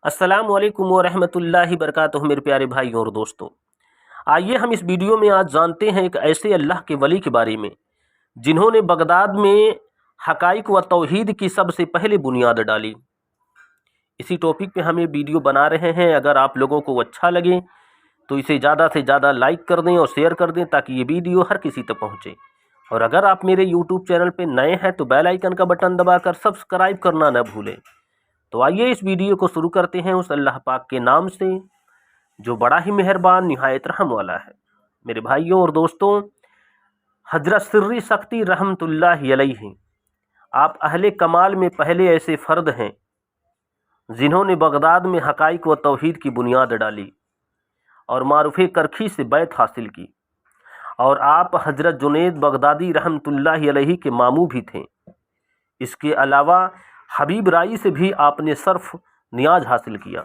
السلام علیکم ورحمۃ اللہ وبرکاتہ میرے پیارے بھائی اور دوستوں، آئیے ہم اس ویڈیو میں آج جانتے ہیں ایک ایسے اللہ کے ولی کے بارے میں جنہوں نے بغداد میں حقائق و توحید کی سب سے پہلے بنیاد ڈالی۔ اسی ٹاپک پہ ہم یہ ویڈیو بنا رہے ہیں۔ اگر آپ لوگوں کو اچھا لگے تو اسے زیادہ سے زیادہ لائک کر دیں اور شیئر کر دیں تاکہ یہ ویڈیو ہر کسی تک پہنچے۔ اور اگر آپ میرے یوٹیوب چینل پہ نئے ہیں تو بیل آئیکن کا بٹن دبا کر سبسکرائب کرنا نہ بھولیں۔ تو آئیے اس ویڈیو کو شروع کرتے ہیں اس اللہ پاک کے نام سے جو بڑا ہی مہربان نہایت رحم والا ہے۔ میرے بھائیوں اور دوستوں، حضرت سری سختی رحمۃ اللہ علیہ آپ اہل کمال میں پہلے ایسے فرد ہیں جنہوں نے بغداد میں حقائق و توحید کی بنیاد ڈالی اور معروف کرکھی سے بیعت حاصل کی، اور آپ حضرت جنید بغدادی رحمۃ اللہ علیہ کے ماموں بھی تھے۔ اس کے علاوہ حبیب رائی سے بھی آپ نے صرف نیاز حاصل کیا۔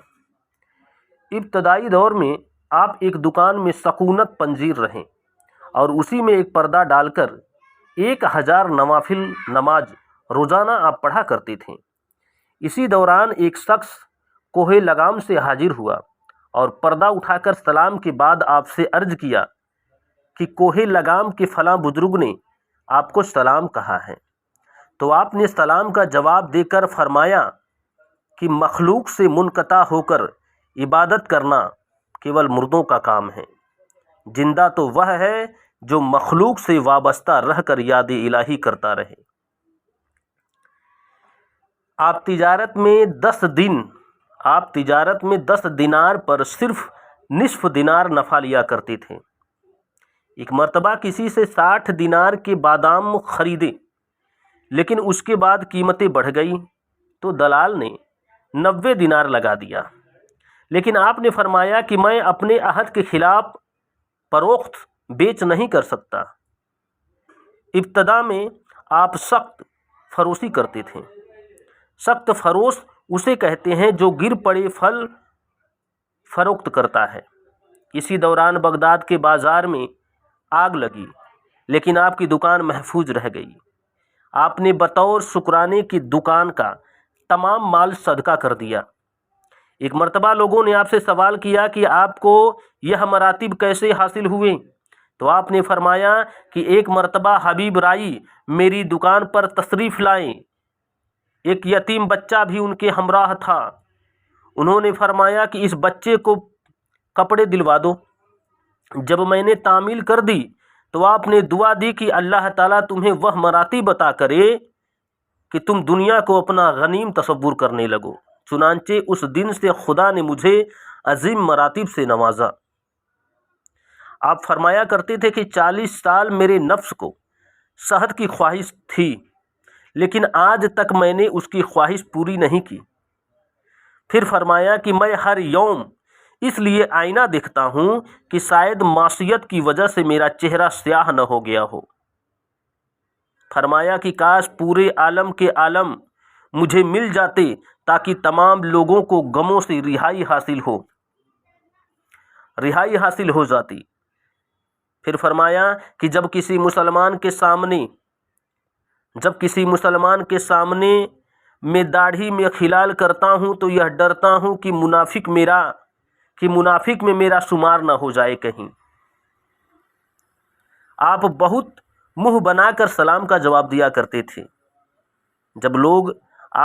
ابتدائی دور میں آپ ایک دکان میں سکونت پنجیر رہیں اور اسی میں ایک پردہ ڈال کر 1000 نوافل نماز روزانہ آپ پڑھا کرتے تھے۔ اسی دوران ایک شخص کوہ لگام سے حاضر ہوا اور پردہ اٹھا کر سلام کے بعد آپ سے عرض کیا کہ کوہ لگام کے فلاں بزرگ نے آپ کو سلام کہا ہے۔ تو آپ نے سلام کا جواب دے کر فرمایا کہ مخلوق سے منقطع ہو کر عبادت کرنا کیول مردوں کا کام ہے، زندہ تو وہ ہے جو مخلوق سے وابستہ رہ کر یاد الہی کرتا رہے۔ آپ تجارت میں 10 دینار پر صرف نصف دینار نفع لیا کرتے تھے۔ ایک مرتبہ کسی سے 60 دینار کے بادام خریدے، لیکن اس کے بعد قیمتیں بڑھ گئی تو دلال نے 90 دینار لگا دیا، لیکن آپ نے فرمایا کہ میں اپنے عہد کے خلاف فروخت بیچ نہیں کر سکتا۔ ابتدا میں آپ سخت فروشی کرتے تھے۔ سخت فروش اسے کہتے ہیں جو گر پڑے پھل فروخت کرتا ہے۔ اسی دوران بغداد کے بازار میں آگ لگی، لیکن آپ کی دکان محفوظ رہ گئی۔ آپ نے بطور شکرانے کی دکان کا تمام مال صدقہ کر دیا۔ ایک مرتبہ لوگوں نے آپ سے سوال کیا کہ آپ کو یہ مراتب کیسے حاصل ہوئے؟ تو آپ نے فرمایا کہ ایک مرتبہ حبیب رائی میری دکان پر تشریف لائے، ایک یتیم بچہ بھی ان کے ہمراہ تھا۔ انہوں نے فرمایا کہ اس بچے کو کپڑے دلوا دو۔ جب میں نے تعمیل کر دی تو آپ نے دعا دی کہ اللہ تعالیٰ تمہیں وہ مراتب عطا کرے کہ تم دنیا کو اپنا غنیم تصور کرنے لگو۔ چنانچہ اس دن سے خدا نے مجھے عظیم مراتب سے نوازا۔ آپ فرمایا کرتے تھے کہ 40 سال میرے نفس کو شہد کی خواہش تھی، لیکن آج تک میں نے اس کی خواہش پوری نہیں کی۔ پھر فرمایا کہ میں ہر یوم اس لیے آئینہ دیکھتا ہوں کہ شاید معصیت کی وجہ سے میرا چہرہ سیاہ نہ ہو گیا ہو۔ فرمایا کہ کاش پورے عالم کے عالم مجھے مل جاتے تاکہ تمام لوگوں کو غموں سے رہائی حاصل ہو جاتی۔ پھر فرمایا کہ جب کسی مسلمان کے سامنے میں داڑھی میں خلال کرتا ہوں تو یہ ڈرتا ہوں کہ منافق میں میرا شمار نہ ہو جائے کہیں۔ آپ بہت منہ بنا کر سلام کا جواب دیا کرتے تھے۔ جب لوگ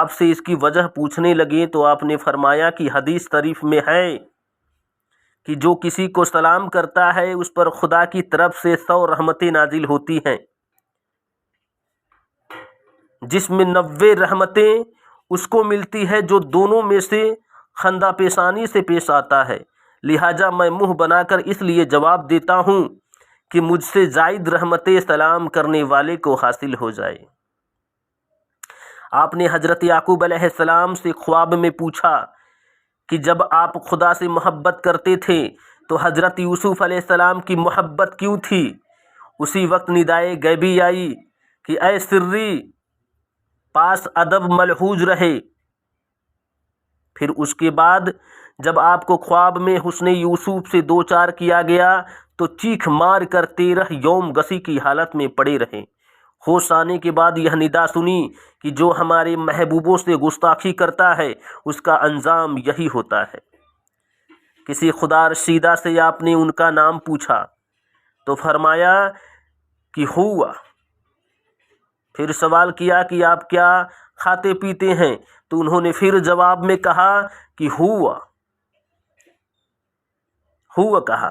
آپ سے اس کی وجہ پوچھنے لگے تو آپ نے فرمایا کہ حدیث شریف میں ہے کہ جو کسی کو سلام کرتا ہے اس پر خدا کی طرف سے 100 رحمتیں نازل ہوتی ہیں، جس میں 90 رحمتیں اس کو ملتی ہے جو دونوں میں سے خندہ پیشانی سے پیش آتا ہے۔ لہٰذا میں منہ بنا کر اس لیے جواب دیتا ہوں کہ مجھ سے زائد رحمتیں سلام کرنے والے کو حاصل ہو جائے۔ آپ نے حضرت یعقوب علیہ السلام سے خواب میں پوچھا کہ جب آپ خدا سے محبت کرتے تھے تو حضرت یوسف علیہ السلام کی محبت کیوں تھی؟ اسی وقت ندائے غیبی آئی کہ اے سری پاس ادب ملحوظ رہے۔ پھر اس کے بعد جب آپ کو خواب میں حسن یوسف سے دوچار کیا گیا تو چیخ مار کر 13 یوم گسی کی حالت میں پڑے رہے۔ ہوش آنے کے بعد یہ ندا سنی کہ جو ہمارے محبوبوں سے گستاخی کرتا ہے اس کا انجام یہی ہوتا ہے۔ کسی خدا رسیدہ سے آپ نے ان کا نام پوچھا تو فرمایا کہ ہوا۔ پھر سوال کیا کہ آپ کیا کھاتے پیتے ہیں؟ تو انہوں نے پھر جواب میں کہا کہ ہوا کہا۔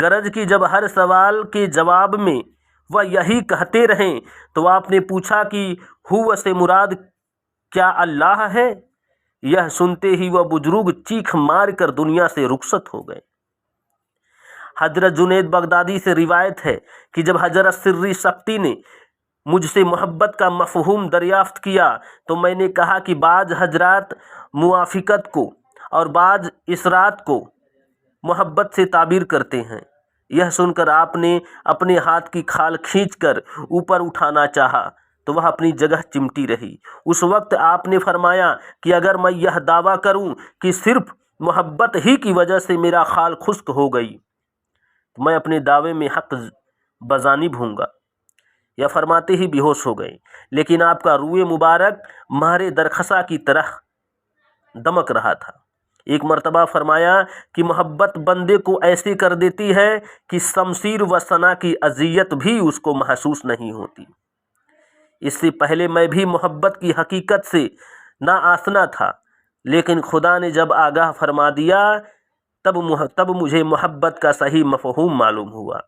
غرض کہ جب ہر سوال کے جواب میں وہ یہی کہتے رہیں تو آپ نے پوچھا کہ ہوا سے مراد کیا اللہ ہے؟ یہ سنتے ہی وہ بزرگ چیخ مار کر دنیا سے رخصت ہو گئے۔ حضرت جنید بغدادی سے روایت ہے کہ جب حضرت سری سختی نے مجھ سے محبت کا مفہوم دریافت کیا تو میں نے کہا کہ بعض حضرات موافقت کو اور بعض اسرات کو محبت سے تعبیر کرتے ہیں۔ یہ سن کر آپ نے اپنے ہاتھ کی کھال کھینچ کر اوپر اٹھانا چاہا تو وہ اپنی جگہ چمٹی رہی۔ اس وقت آپ نے فرمایا کہ اگر میں یہ دعویٰ کروں کہ صرف محبت ہی کی وجہ سے میرا خال خشک ہو گئی تو میں اپنے دعوے میں حق بجانب ہوں گا۔ یہ فرماتے ہی بے ہوش ہو گئے، لیکن آپ کا روئے مبارک مہر درخشاں کی طرح دمک رہا تھا۔ ایک مرتبہ فرمایا کہ محبت بندے کو ایسے کر دیتی ہے کہ شمشیر و سنا کی اذیت بھی اس کو محسوس نہیں ہوتی۔ اس سے پہلے میں بھی محبت کی حقیقت سے ناآشنا تھا، لیکن خدا نے جب آگاہ فرما دیا تب مجھے محبت کا صحیح مفہوم معلوم ہوا۔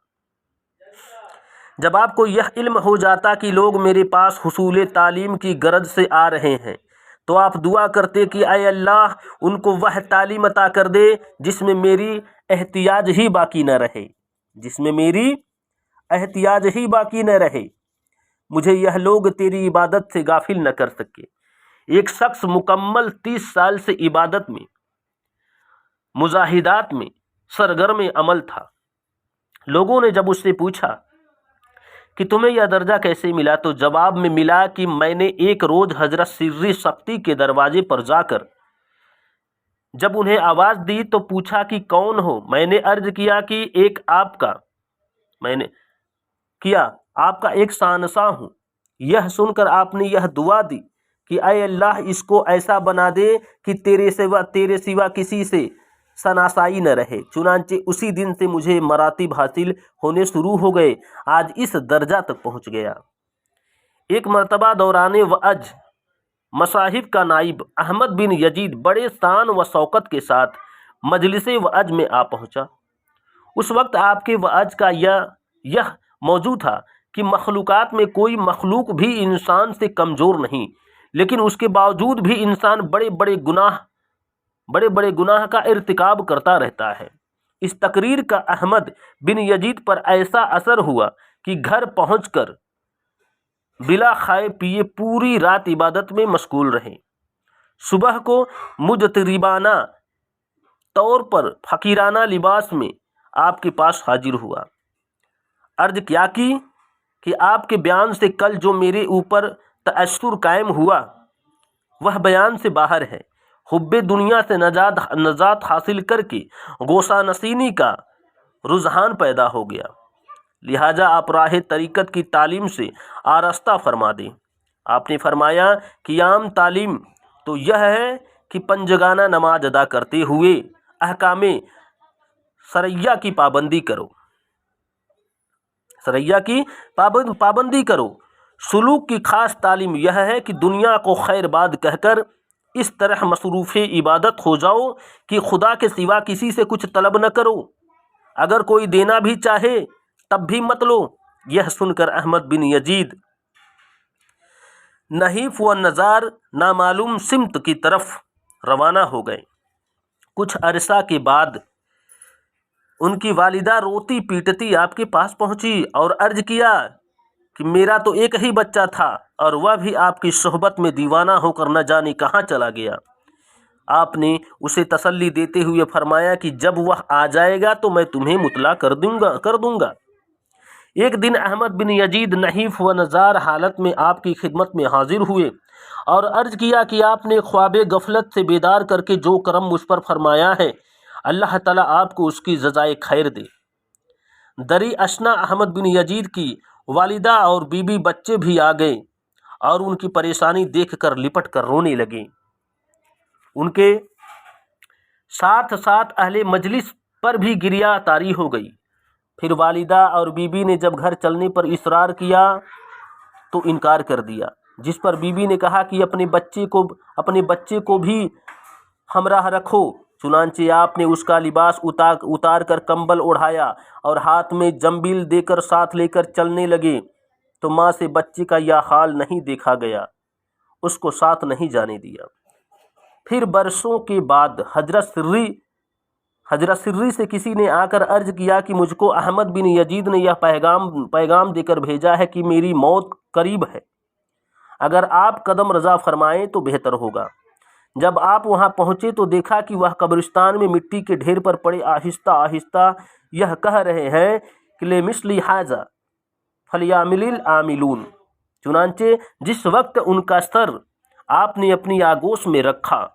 جب آپ کو یہ علم ہو جاتا کہ لوگ میرے پاس حصول تعلیم کی غرض سے آ رہے ہیں تو آپ دعا کرتے کہ اے اللہ ان کو وہ تعلیم عطا کر دے جس میں میری احتیاج ہی باقی نہ رہے، مجھے یہ لوگ تیری عبادت سے غافل نہ کر سکے۔ ایک شخص مکمل 30 سال سے عبادت میں، مجاہدات میں سرگرم عمل تھا۔ لوگوں نے جب اس سے پوچھا کہ تمہیں یہ درجہ کیسے ملا تو جواب میں ملا کہ میں نے ایک روز حضرت سری سختی کے دروازے پر جا کر جب انہیں آواز دی تو پوچھا کہ کون ہو؟ میں نے عرض کیا کہ آپ کا ایک شانساں ہوں۔ یہ سن کر آپ نے یہ دعا دی کہ اے اللہ اس کو ایسا بنا دے کہ تیرے سوا کسی سے شناسائی نہ رہے۔ چنانچہ اسی دن سے مجھے مراتب حاصل ہونے شروع ہو گئے، آج اس درجہ تک پہنچ گیا۔ ایک مرتبہ دوران وعج مصاحب کا نائب احمد بن یزید بڑے شان و شوکت کے ساتھ مجلس وعج میں آ پہنچا۔ اس وقت آپ کے وعج کا یہ موضوع تھا کہ مخلوقات میں کوئی مخلوق بھی انسان سے کمزور نہیں، لیکن اس کے باوجود بھی انسان بڑے بڑے گناہ کا ارتکاب کرتا رہتا ہے۔ اس تقریر کا احمد بن یزید پر ایسا اثر ہوا کہ گھر پہنچ کر بلا کھائے پیے پوری رات عبادت میں مشغول رہے۔ صبح کو مجتربانہ طور پر فقیرانہ لباس میں آپ کے پاس حاضر ہوا۔ عرض کیا کہ آپ کے بیان سے کل جو میرے اوپر تأثر قائم ہوا وہ بیان سے باہر ہے۔ حب دنیا سے نجات حاصل کر کے گوشہ نشینی کا رجحان پیدا ہو گیا، لہٰذا آپ راہ طریقت کی تعلیم سے آراستہ فرما دیں۔ آپ نے فرمایا کہ عام تعلیم تو یہ ہے کہ پنجگانہ نماز ادا کرتے ہوئے احکام شرعیہ کی پابندی کرو۔ سلوک کی خاص تعلیم یہ ہے کہ دنیا کو خیر باد کہہ کر اس طرح مصروف عبادت ہو جاؤ کہ خدا کے سوا کسی سے کچھ طلب نہ کرو، اگر کوئی دینا بھی چاہے تب بھی مت لو۔ یہ سن کر احمد بن یزید نحیف و نزار نامعلوم سمت کی طرف روانہ ہو گئے۔ کچھ عرصہ کے بعد ان کی والدہ روتی پیٹتی آپ کے پاس پہنچی اور عرض کیا کہ میرا تو ایک ہی بچہ تھا اور وہ بھی آپ کی صحبت میں دیوانہ ہو کر نہ جانے کہاں چلا گیا۔ آپ نے اسے تسلی دیتے ہوئے فرمایا کہ جب وہ آ جائے گا تو میں تمہیں مطلع کر دوں گا۔ ایک دن احمد بن یزید نحیف و نزار حالت میں آپ کی خدمت میں حاضر ہوئے اور عرض کیا کہ آپ نے خواب غفلت سے بیدار کر کے جو کرم مجھ پر فرمایا ہے اللہ تعالیٰ آپ کو اس کی جزائے خیر دے۔ دری اشنا احمد بن یزید کی والدہ اور بیوی بچے بھی آ گئے اور ان کی پریشانی دیکھ کر لپٹ کر رونے لگے۔ ان کے ساتھ ساتھ اہل مجلس پر بھی گریہ طاری ہو گئی۔ پھر والدہ اور بیوی نے جب گھر چلنے پر اصرار کیا تو انکار کر دیا، جس پر بیوی نے کہا کہ اپنے بچے کو بھی ہمراہ رکھو۔ چنانچہ آپ نے اس کا لباس اتار کر کمبل اوڑھایا اور ہاتھ میں جنبیل دے کر ساتھ لے کر چلنے لگے، تو ماں سے بچے کا یہ حال نہیں دیکھا گیا، اس کو ساتھ نہیں جانے دیا۔ پھر برسوں کے بعد حضرت سری سے کسی نے آ کر عرض کیا کہ مجھ کو احمد بن یزید نے یہ پیغام دے کر بھیجا ہے کہ میری موت قریب ہے، اگر آپ قدم رضا فرمائیں تو بہتر ہوگا۔ جب آپ وہاں پہنچے تو دیکھا کہ وہ قبرستان میں مٹی کے ڈھیر پر پڑے آہستہ آہستہ یہ کہہ رہے ہیں کہ لمثل ھذا فلیعمل العاملون۔ چنانچہ جس وقت ان کا سر آپ نے اپنی آگوش میں رکھا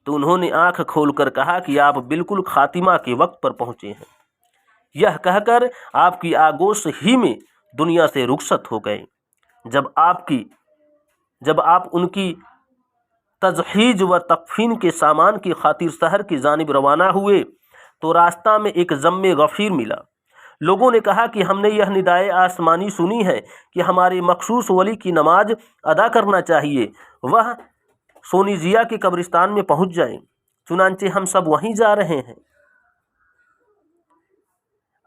تو انہوں نے آنکھ کھول کر کہا کہ آپ بالکل خاتمہ کے وقت پر پہنچے ہیں۔ یہ کہہ کر آپ کی آگوش ہی میں دنیا سے رخصت ہو گئے۔ جب آپ ان کی تجہیز و تکفین کے سامان کی خاطر شہر کی جانب روانہ ہوئے تو راستہ میں ایک ضم غفیر ملا۔ لوگوں نے کہا کہ ہم نے یہ ندائے آسمانی سنی ہے کہ ہمارے مخصوص ولی کی نماز ادا کرنا چاہیے، وہ سونیزیا کے قبرستان میں پہنچ جائیں۔ چنانچہ ہم سب وہیں جا رہے ہیں۔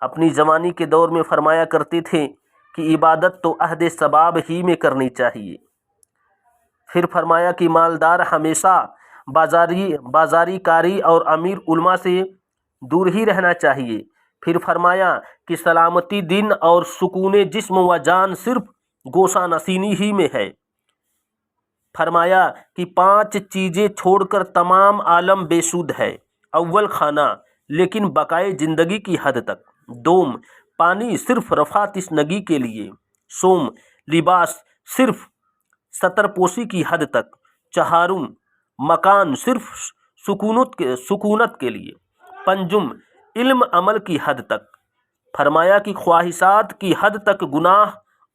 اپنی جوانی کے دور میں فرمایا کرتے تھے کہ عبادت تو عہد شباب ہی میں کرنی چاہیے۔ پھر فرمایا کہ مالدار ہمیشہ بازاری کاری اور امیر علماء سے دور ہی رہنا چاہیے۔ پھر فرمایا کہ سلامتی دن اور سکون جسم و جان صرف گوشہ نشینی ہی میں ہے۔ فرمایا کہ 5 چیزیں چھوڑ کر تمام عالم بے سود ہے۔ اول کھانا، لیکن بقائے زندگی کی حد تک۔ دوم پانی، صرف رفع تشنگی کے لیے۔ سوم لباس، صرف ستر پوشی کی حد تک۔ چہارم مکان، صرف سکونت کے لیے۔ پنجم علم عمل کی حد تک۔ فرمایا کہ خواہشات کی حد تک گناہ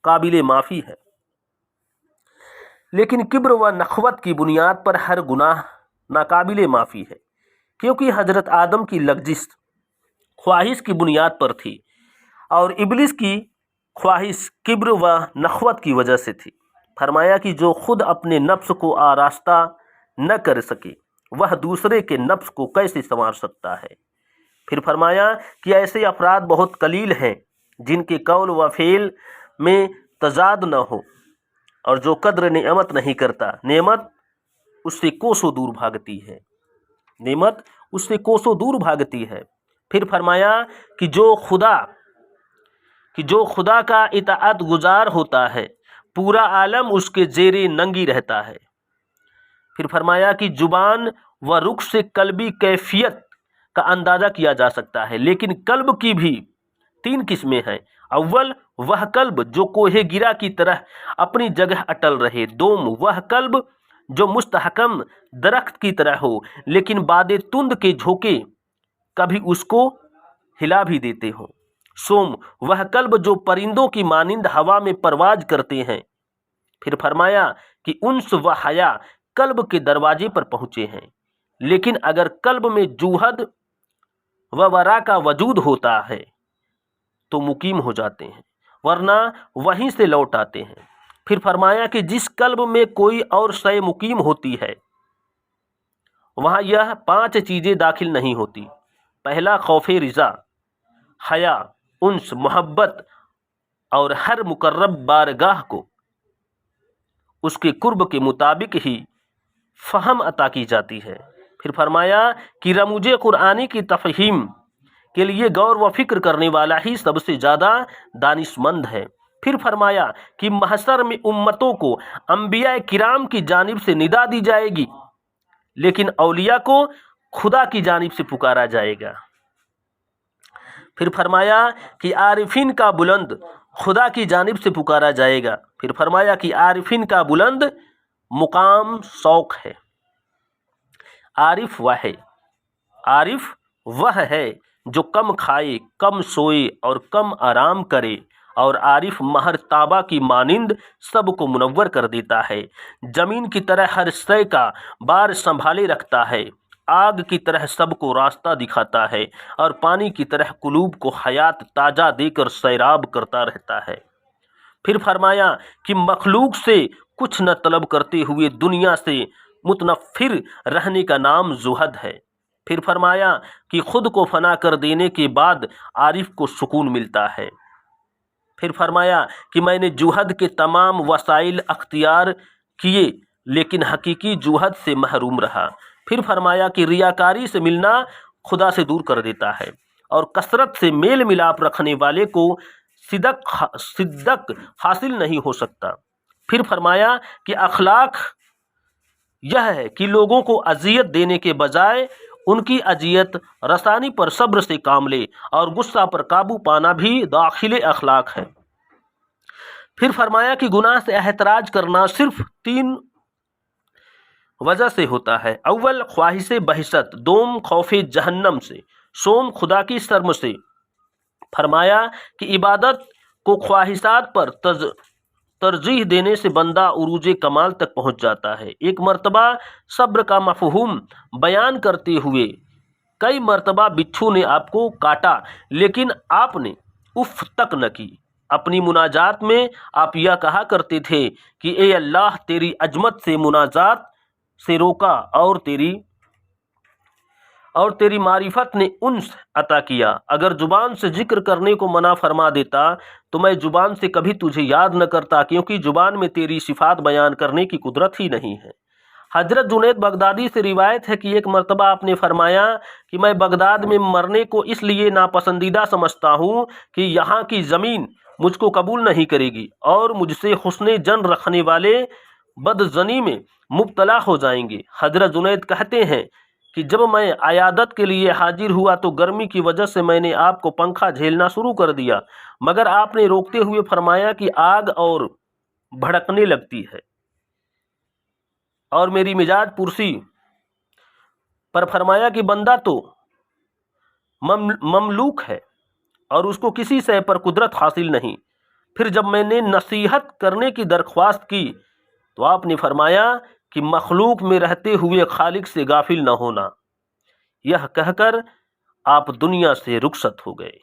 قابل معافی ہے، لیکن کبر و نخوت کی بنیاد پر ہر گناہ ناقابل معافی ہے، کیونکہ حضرت آدم کی لغزش خواہش کی بنیاد پر تھی اور ابلیس کی خواہش کبر و نخوت کی وجہ سے تھی۔ فرمایا کہ جو خود اپنے نفس کو آراستہ نہ کر سکے وہ دوسرے کے نفس کو کیسے سنوار سکتا ہے۔ پھر فرمایا کہ ایسے افراد بہت قلیل ہیں جن کے قول و فعل میں تضاد نہ ہو، اور جو قدر نعمت نہیں کرتا، نعمت اس سے کوسوں دور بھاگتی ہے۔ پھر فرمایا کہ جو خدا کا اطاعت گزار ہوتا ہے پورا عالم اس کے زیر ننگی رہتا ہے۔ پھر فرمایا کہ زبان و رخ سے قلبی کیفیت کا اندازہ کیا جا سکتا ہے، لیکن قلب کی بھی 3 قسمیں ہیں۔ اول وہ قلب جو کوہ گرا کی طرح اپنی جگہ اٹل رہے۔ دوم وہ قلب جو مستحکم درخت کی طرح ہو، لیکن باد تند کے جھونکے کبھی اس کو ہلا بھی دیتے ہوں۔ سوم وہ قلب جو پرندوں کی مانند ہوا میں پرواز کرتے ہیں۔ پھر فرمایا کہ انس و حیا قلب کے دروازے پر پہنچے ہیں، لیکن اگر قلب میں جوہد و ورا کا وجود ہوتا ہے تو مقیم ہو جاتے ہیں، ورنہ وہیں سے لوٹ آتے ہیں۔ پھر فرمایا کہ جس قلب میں کوئی اور شے مقیم ہوتی ہے وہاں یہ 5 چیزیں داخل نہیں ہوتی۔ پہلا خوف رضا، حیا، انس، محبت، اور ہر مقرب بارگاہ کو اس کے قرب کے مطابق ہی فہم عطا کی جاتی ہے۔ پھر فرمایا کہ رموز قرآنی کی تفہیم کے لیے غور و فکر کرنے والا ہی سب سے زیادہ دانشمند ہے۔ پھر فرمایا کہ محشر میں امتوں کو انبیاء کرام کی جانب سے ندا دی جائے گی، لیکن اولیاء کو خدا کی جانب سے پکارا جائے گا۔ پھر فرمایا کہ عارفین کا بلند خدا کی جانب سے پکارا جائے گا۔ پھر فرمایا کہ عارفین کا بلند مقام شوق ہے۔ عارف وہ ہے جو کم کھائے، کم سوئے اور کم آرام کرے اور عارف مہر تابہ کی مانند سب کو منور کر دیتا ہے، زمین کی طرح ہر شے کا بار سنبھالے رکھتا ہے، آگ کی طرح سب کو راستہ دکھاتا ہے، اور پانی کی طرح قلوب کو حیات تازہ دے کر سیراب کرتا رہتا ہے۔ پھر فرمایا کہ مخلوق سے کچھ نہ طلب کرتے ہوئے دنیا سے متنفر رہنے کا نام زہد ہے۔ پھر فرمایا کہ خود کو فنا کر دینے کے بعد عارف کو سکون ملتا ہے۔ پھر فرمایا کہ میں نے جوہد کے تمام وسائل اختیار کیے لیکن حقیقی جوہد سے محروم رہا۔ پھر فرمایا کہ ریاکاری سے ملنا خدا سے دور کر دیتا ہے، اور کثرت سے میل ملاپ رکھنے والے کو صدق حاصل نہیں ہو سکتا۔ پھر فرمایا کہ اخلاق یہ ہے کہ لوگوں کو اذیت دینے کے بجائے ان کی اذیت رسانی پر صبر سے کام لے، اور غصہ پر قابو پانا بھی داخل اخلاق ہے۔ پھر فرمایا کہ گناہ سے احتراز کرنا صرف 3 وجہ سے ہوتا ہے: اول خواہش بہشت، دوم خوف جہنم سے، سوم خدا کی شرم سے۔ فرمایا کہ عبادت کو خواہشات پر ترجیح دینے سے بندہ عروج کمال تک پہنچ جاتا ہے۔ ایک مرتبہ صبر کا مفہوم بیان کرتے ہوئے: کئی مرتبہ بچھو نے آپ کو کاٹا لیکن آپ نے اف تک نہ کی۔ اپنی مناجات میں آپ یہ کہا کرتے تھے کہ اے اللہ، تیری عظمت سے مناجات سے روکا، اور تیری معرفت نے انس عطا کیا۔ اگر زبان سے ذکر کرنے کو منع فرما دیتا تو میں زبان سے کبھی تجھے یاد نہ کرتا، کیونکہ زبان میں تیری صفات بیان کرنے کی قدرت ہی نہیں ہے۔ حضرت جنید بغدادی سے روایت ہے کہ ایک مرتبہ آپ نے فرمایا کہ میں بغداد میں مرنے کو اس لیے ناپسندیدہ سمجھتا ہوں کہ یہاں کی زمین مجھ کو قبول نہیں کرے گی، اور مجھ سے حسن جن رکھنے والے بدظنی میں مبتلا ہو جائیں گے۔ حضرت جنید کہتے ہیں کہ جب میں عیادت کے لیے حاضر ہوا تو گرمی کی وجہ سے میں نے آپ کو پنکھا جھیلنا شروع کر دیا، مگر آپ نے روکتے ہوئے فرمایا کہ آگ اور بھڑکنے لگتی ہے اور میری مزاج پرسی پر فرمایا کہ بندہ تو مملوک ہے اور اس کو کسی شے پر قدرت حاصل نہیں۔ پھر جب میں نے نصیحت کرنے کی درخواست کی تو آپ نے فرمایا کہ مخلوق میں رہتے ہوئے خالق سے غافل نہ ہونا۔ یہ کہہ کر آپ دنیا سے رخصت ہو گئے۔